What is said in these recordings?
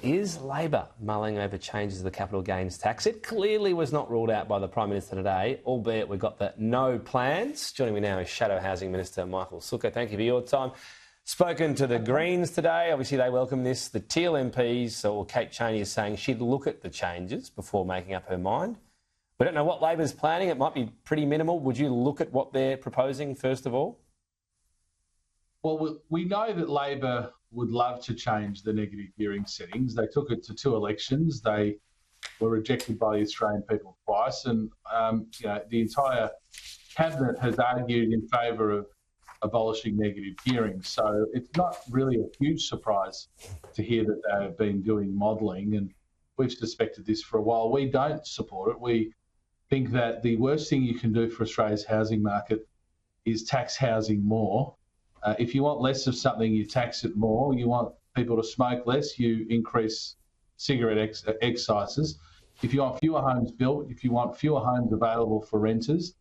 Is Labor mulling over changes to the capital gains tax? It clearly was not ruled out by the Prime Minister today, albeit we've got the no plans. Joining me now is Shadow Housing Minister Michael Sukkar. Thank you for your time. Spoken to the Greens today. Obviously, they welcome this. The Teal MPs, or Kate Chaney, is saying she'd look at the changes before making up her mind. We don't know what Labor's planning. It might be pretty minimal. Would you look at what they're proposing, first of all? Well, we know that Labor would love to change the negative gearing settings. They took it to 2 elections. They were rejected by the Australian people twice, and the entire cabinet has argued in favour of abolishing negative gearing. So it's not really a huge surprise to hear that they have been doing modelling, and we've suspected this for a while. We don't support it. We think that the worst thing you can do for Australia's housing market is tax housing more. If you want less of something, you tax it more. You want people to smoke less, you increase cigarette excises. If you want fewer homes built, if you want fewer homes available for renters,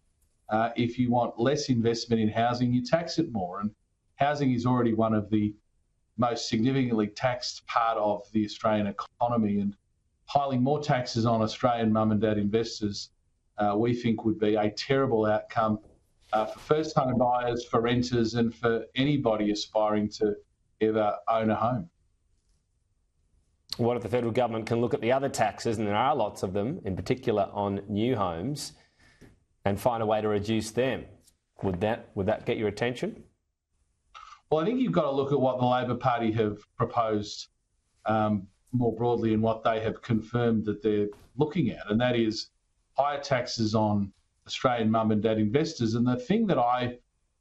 if you want less investment in housing, you tax it more. And housing is already one of the most significantly taxed part of the Australian economy, and piling more taxes on Australian mum and dad investors, we think would be a terrible outcome for first home buyers, for renters, and for anybody aspiring to ever own a home. What if the federal government can look at the other taxes, and there are lots of them, in particular on new homes, and find a way to reduce them? Would that get your attention? Well, I think you've got to look at what the Labor Party have proposed more broadly, and what they have confirmed that they're looking at, and that is higher taxes on Australian mum and dad investors. And the thing that I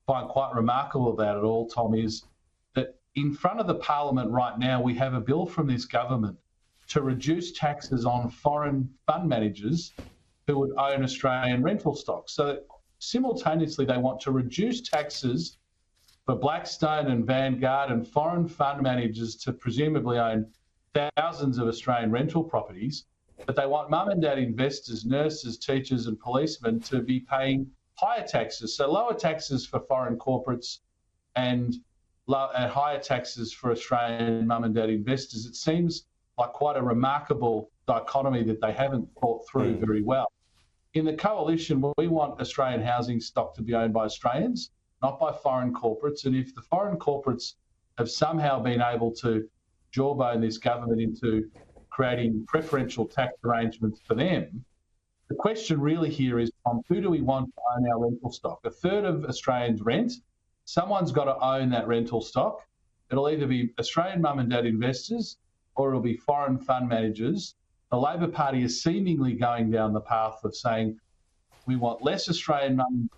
find quite remarkable about it all, Tom, is that in front of the Parliament right now, we have a bill from this government to reduce taxes on foreign fund managers who would own Australian rental stock. So simultaneously, they want to reduce taxes for Blackstone and Vanguard and foreign fund managers to presumably own thousands of Australian rental properties. But they want mum and dad investors, nurses, teachers and policemen to be paying higher taxes. So lower taxes for foreign corporates and higher taxes for Australian mum and dad investors. It seems like quite a remarkable dichotomy that they haven't thought through very well. In the coalition, we want Australian housing stock to be owned by Australians, not by foreign corporates. And if the foreign corporates have somehow been able to jawbone this government into creating preferential tax arrangements for them, the question really here is, who do we want to own our rental stock? A third of Australians rent. Someone's got to own that rental stock. It'll either be Australian mum and dad investors or it'll be foreign fund managers. The Labor Party is seemingly going down the path of saying we want less Australian mum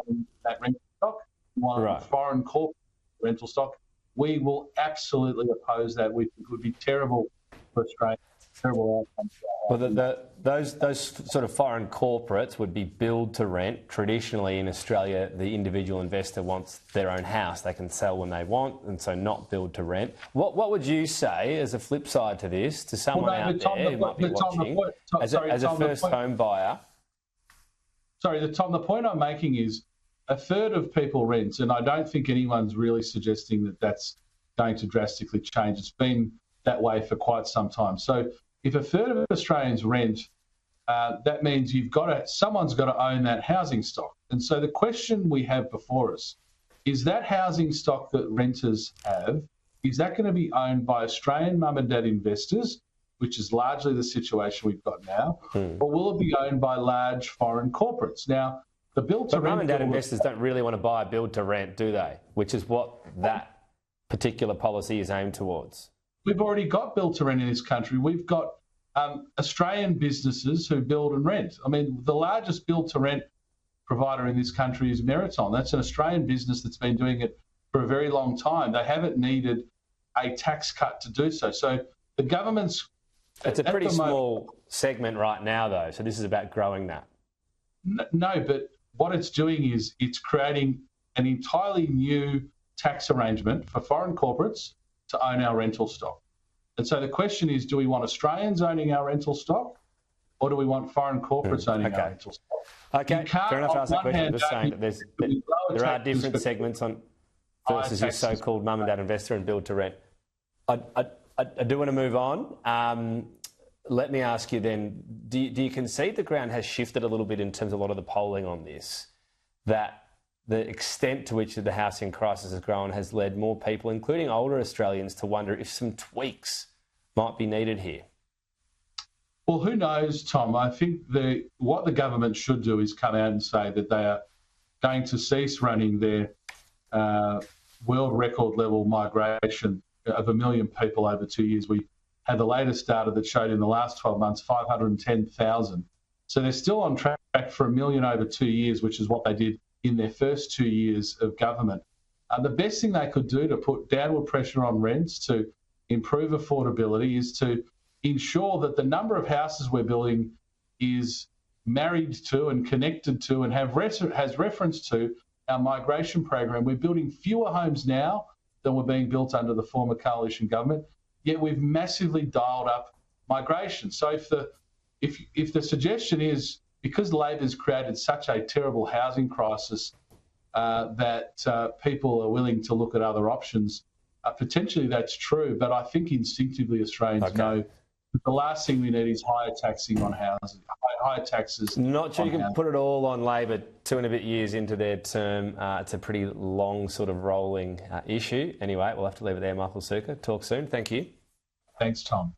and dad rental stock, we want foreign corporate rental stock. We will absolutely oppose that. We think it would be terrible for Australia. Terrible outcome. Well, those sort of foreign corporates would be build to rent. Traditionally in Australia, the individual investor wants their own house. They can sell when they want, and so not build to rent. What would you say as a flip side to this, to someone out there who might be watching, as a first home buyer? Sorry, Tom, the point I'm making is a third of people rent, and I don't think anyone's really suggesting that that's going to drastically change. It's been that way for quite some time. So if a third of Australians rent, that means someone's got to own that housing stock. And so the question we have before us is that housing stock that renters have, is that going to be owned by Australian mum and dad investors, which is largely the situation we've got now, or will it be owned by large foreign corporates? Now, the build to rent. But mum and dad investors don't really want to buy a build to rent, do they? Which is what that particular policy is aimed towards. We've already got build to rent in this country. We've got Australian businesses who build and rent. I mean, the largest build to rent provider in this country is Meriton. That's an Australian business that's been doing it for a very long time. They haven't needed a tax cut to do so. So the government's... It's a pretty small segment right now, though, so this is about growing that. No, but what it's doing is it's creating an entirely new tax arrangement for foreign corporates to own our rental stock. And so the question is, do we want Australians owning our rental stock, or do we want foreign corporates owning our rental stock? Okay, fair enough to ask that question. I'm just saying that there are different segments on versus your so-called mum and dad investor and build to rent. I do want to move on. Let me ask you then, do you concede the ground has shifted a little bit in terms of a lot of the polling on this, that the extent to which the housing crisis has grown has led more people, including older Australians, to wonder if some tweaks might be needed here? Well, who knows, Tom? I think what the government should do is come out and say that they are going to cease running their world record level migration of 1 million people over 2 years. We had the latest data that showed in the last 12 months 510,000. So they're still on track for 1 million over 2 years, which is what they did in their first 2 years of government. The best thing they could do to put downward pressure on rents to improve affordability is to ensure that the number of houses we're building is married to and connected to and has reference to our migration program. We're building fewer homes now than were being built under the former coalition government, yet we've massively dialed up migration. So if the suggestion is because Labor's created such a terrible housing crisis that people are willing to look at other options, potentially that's true, but I think instinctively Australians know the last thing we need is higher taxing on housing, higher taxes. Not sure you can put it all on Labor 2 and a bit years into their term. It's a pretty long sort of rolling issue. Anyway, we'll have to leave it there, Michael Sukkar. Talk soon. Thank you. Thanks, Tom.